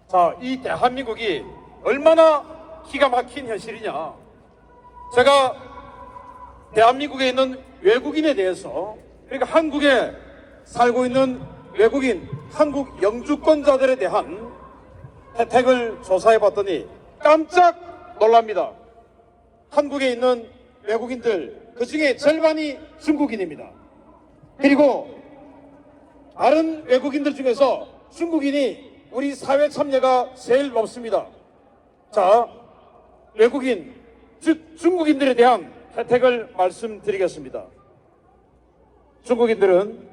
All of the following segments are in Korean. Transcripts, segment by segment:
자, 이 대한민국이 얼마나 기가 막힌 현실이냐. 제가 대한민국에 있는 외국인에 대해서, 그러니까 한국에 살고 있는 외국인, 한국 영주권자들에 대한 혜택을 조사해 봤더니 깜짝 놀랍니다. 한국에 있는 외국인들, 그 중에 절반이 중국인입니다. 그리고 다른 외국인들 중에서 중국인이 우리 사회 참여가 제일 높습니다. 자, 외국인, 즉 중국인들에 대한 혜택을 말씀드리겠습니다. 중국인들은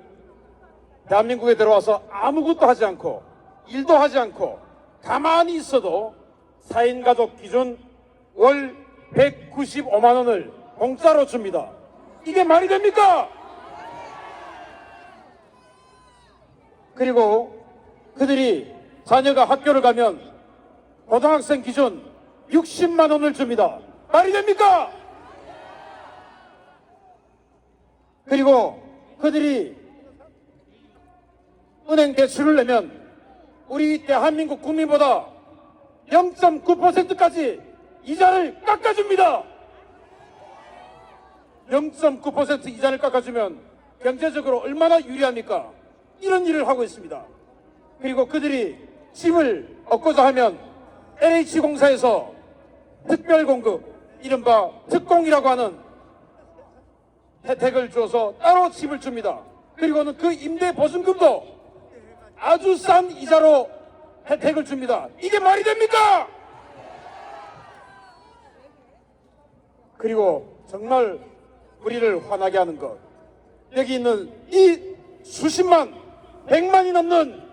대한민국에 들어와서 아무것도 하지 않고 일도 하지 않고 가만히 있어도 4인 가족 기준 월 195만 원을 공짜로 줍니다. 이게 말이 됩니까? 그리고 그들이 자녀가 학교를 가면 고등학생 기준 60만 원을 줍니다. 말이 됩니까? 그리고 그들이 은행 대출을 내면 우리 대한민국 국민보다 0.9%까지 이자를 깎아줍니다. 0.9% 이자를 깎아주면 경제적으로 얼마나 유리합니까? 이런 일을 하고 있습니다. 그리고 그들이 집을 얻고자 하면 LH공사에서 특별공급, 이른바 특공이라고 하는 혜택을 줘서 따로 집을 줍니다. 그리고는 그 임대 보증금도 아주 싼 이자로 혜택을 줍니다. 이게 말이 됩니까? 그리고 정말 우리를 화나게 하는 것, 여기 있는 이 수십만, 100만이 넘는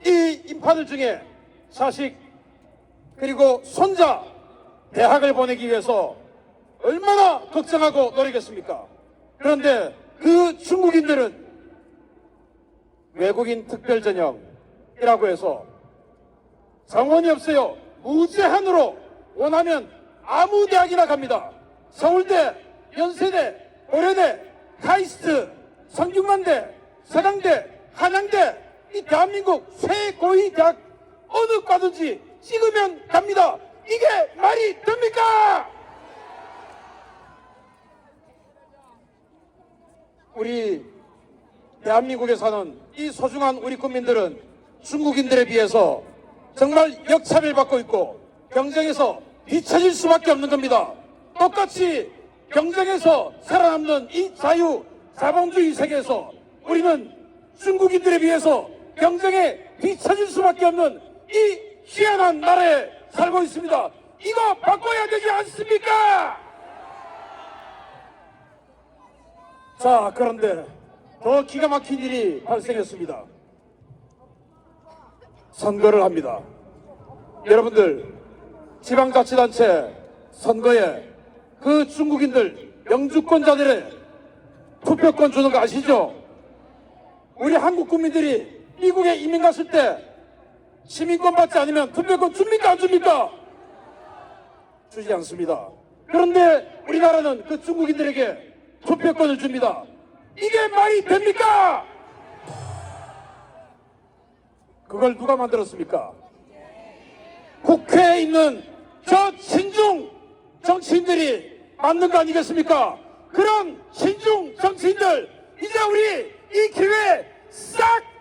이 인파들 중에 자식 그리고 손자 대학을 보내기 위해서 얼마나 걱정하고 노력했습니까? 그런데 그 중국인들은 외국인 특별전형이라고 해서 정원이 없어요. 무제한으로 원하면 아무 대학이나 갑니다. 서울대, 연세대, 고려대, 카이스트, 성균관대, 서강대, 한양대, 이 대한민국 최고위 대학 어느 과든지 찍으면 갑니다. 이게 말이 됩니까? 우리 대한민국에 사는 이 소중한 우리 국민들은 중국인들에 비해서 정말 역차별받고 있고 경쟁에서 뒤처질 수밖에 없는 겁니다. 똑같이 경쟁에서 살아남는 이 자유 자본주의 세계에서 우리는 중국인들에 비해서 경쟁에 뒤처질 수밖에 없는 이 희한한 나라에 살고 있습니다. 이거 바꿔야 되지 않습니까? 자, 그런데 더 기가 막힌 일이 발생했습니다. 선거를 합니다. 여러분들, 지방자치단체 선거에 그 중국인들, 영주권자들의 투표권 주는 거 아시죠? 우리 한국 국민들이 미국에 이민 갔을 때 시민권 받지 않으면 투표권 줍니까 안 줍니까? 주지 않습니다. 그런데 우리나라는 그 중국인들에게 투표권을 줍니다. 이게 말이 됩니까? 그걸 누가 만들었습니까? 국회에 있는 저 친중 정치인들이 만든 거 아니겠습니까? 그런 친중 정치인들 이제 우리 이 기회에 싹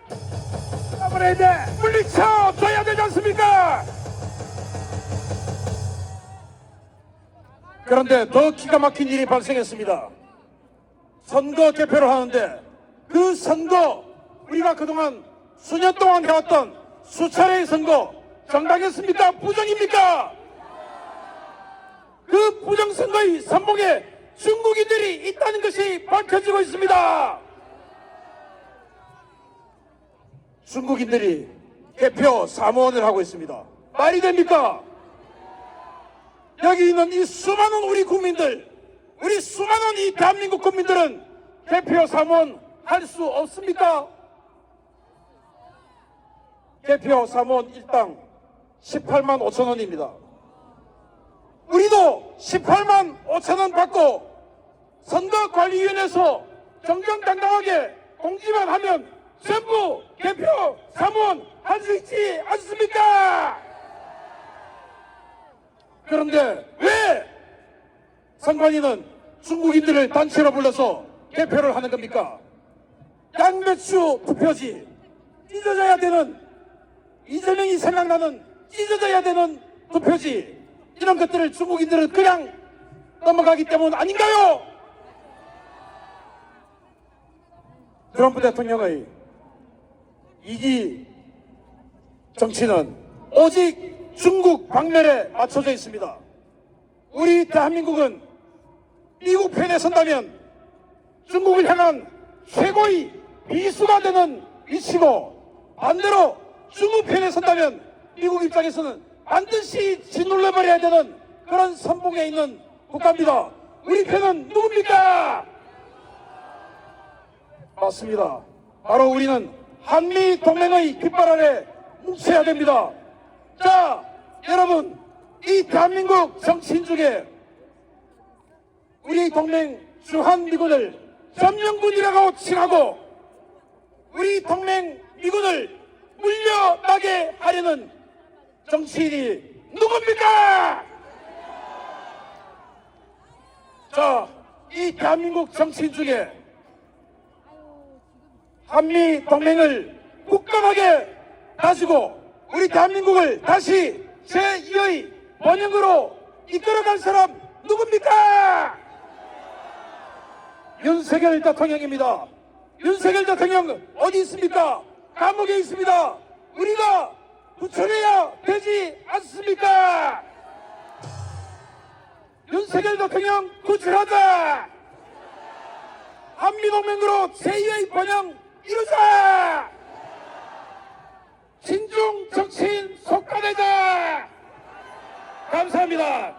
물리쳐 줘야 되지 않습니까? 그런데 더 기가 막힌 일이 발생했습니다. 선거 개표를 하는데 그 선거, 우리가 그동안 수년 동안 해왔던 수차례의 선거 정당했습니까? 부정입니까? 그 부정선거의 선봉에 중국인들이 있다는 것이 밝혀지고 있습니다. 중국인들이 개표 사무원을 하고 있습니다. 말이 됩니까? 여기 있는 이 수많은 우리 국민들, 우리 수많은 이 대한민국 국민들은 개표 사무원 할 수 없습니까? 개표 사무원 일당 18만 5천 원입니다. 우리도 18만 5천 원 받고 선거관리위원회에서 정정당당하게 공지만 하면 전부 개표 사무원 할 수 있지 않습니까? 그런데 왜 선관위는 중국인들을 단체로 불러서 개표를 하는 겁니까? 양배추 투표지, 찢어져야 되는, 이재명이 생각나는 찢어져야 되는 투표지, 이런 것들을 중국인들은 그냥 넘어가기 때문 아닌가요? 트럼프 대통령의 이기 정치는 오직 중국 방면에 맞춰져 있습니다. 우리 대한민국은 미국 편에 선다면 중국을 향한 최고의 비수가 되는 위치고, 반대로 중국 편에 선다면 미국 입장에서는 반드시 짓눌러버려야 되는 그런 선봉에 있는 국가입니다. 우리 편은 누굽니까? 맞습니다. 바로 우리는 한미 동맹의 깃발 아래 뭉쳐야 됩니다. 자, 여러분, 이 대한민국 정치인 중에 우리 동맹 주한미군을 점령군이라고 칭하고 우리 동맹 미군을 물려나게 하려는 정치인이 누굽니까? 자, 이 대한민국 정치인 중에 한미 동맹을 굳건하게 가지고 우리 대한민국을 다시 제2의 번영으로 이끌어갈 사람 누굽니까? 윤석열 대통령입니다. 윤석열 대통령 어디 있습니까? 감옥에 있습니다. 우리가 구출해야 되지 않습니까? 윤석열 대통령 구출하자! 한미동맹으로 제2의 번영 이루자! 진중 정치인 속가내자! 감사합니다.